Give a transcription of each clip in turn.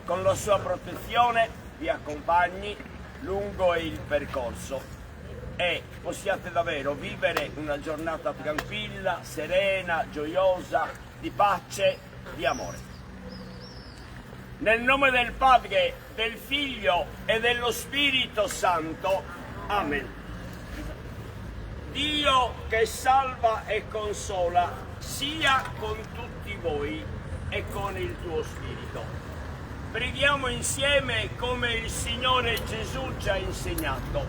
con la sua protezione vi accompagni lungo il percorso e possiate davvero vivere una giornata tranquilla, serena, gioiosa, di pace, di amore. Nel nome del Padre, del Figlio e dello Spirito Santo. Amen. Dio che salva e consola sia con tutti voi e con il tuo Spirito. Preghiamo insieme come il Signore Gesù ci ha insegnato.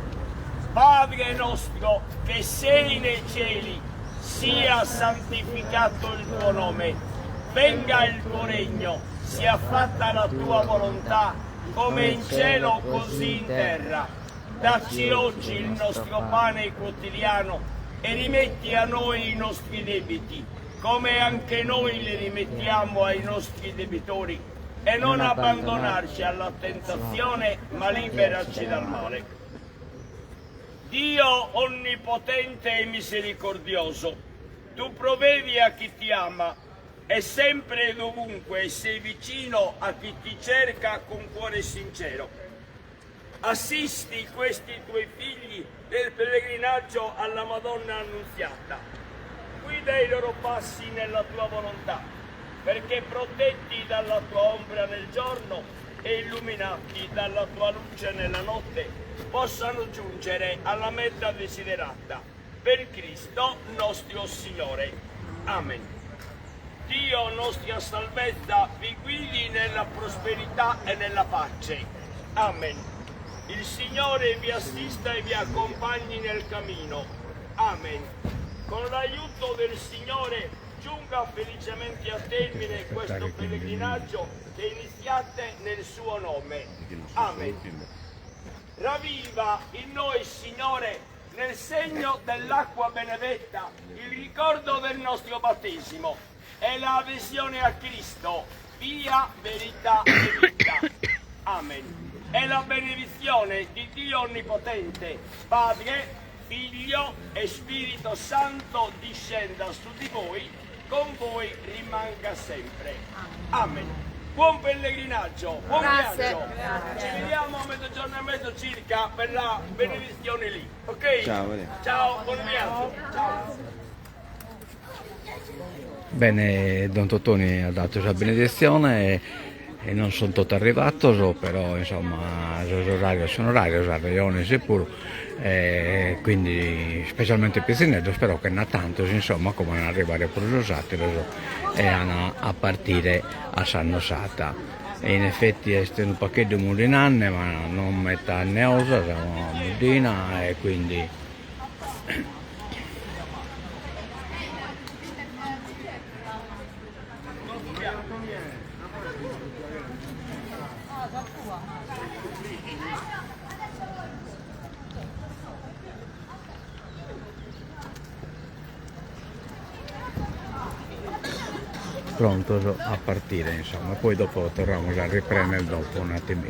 Padre nostro che sei nei cieli, sia santificato il tuo nome, venga il tuo regno, sia fatta la tua volontà, come in cielo così in terra. Dacci oggi il nostro pane quotidiano e rimetti a noi i nostri debiti, come anche noi li rimettiamo ai nostri debitori, e non abbandonarci alla tentazione, ma liberaci dal male. Dio onnipotente e misericordioso, tu provvedi a chi ti ama e sempre e dovunque sei vicino a chi ti cerca con cuore sincero. Assisti questi tuoi figli nel pellegrinaggio alla Madonna Annunziata. Guida i loro passi nella tua volontà, perché protetti dalla tua ombra nel giorno e illuminati dalla tua luce nella notte, possano giungere alla meta desiderata. Per Cristo nostro Signore. Amen. Dio nostra salvezza vi guidi nella prosperità e nella pace. Amen. Il Signore vi assista e vi accompagni nel cammino. Amen. Con l'aiuto del Signore giunga felicemente a termine questo pellegrinaggio che iniziate nel suo nome. Amen. Ravviva in noi, Signore, nel segno dell'acqua benedetta, il ricordo del nostro battesimo e la adesione a Cristo, via, verità e vita. Amen. E la benedizione di Dio Onnipotente, Padre, Figlio e Spirito Santo discenda su di voi, con voi rimanga sempre. Amen. Buon pellegrinaggio, buon viaggio. Ci vediamo a mezzogiorno e mezzo circa per la benedizione lì, ok? Ciao. Ciao, buon viaggio. Ciao. Bene, Don Tottoni ha dato la benedizione e non sono tutto arrivato, però insomma sono orario, arrivano sicuro, quindi specialmente Pizzinello spero che ne tanto, insomma, come non arrivare pure Rosati e a partire a San Nosata. E in effetti è stato un pacchetto di mulinanne, ma non metà neosa, siamo a Modena e quindi pronto a partire, insomma, poi dopo torniamo a riprendere dopo un attimo.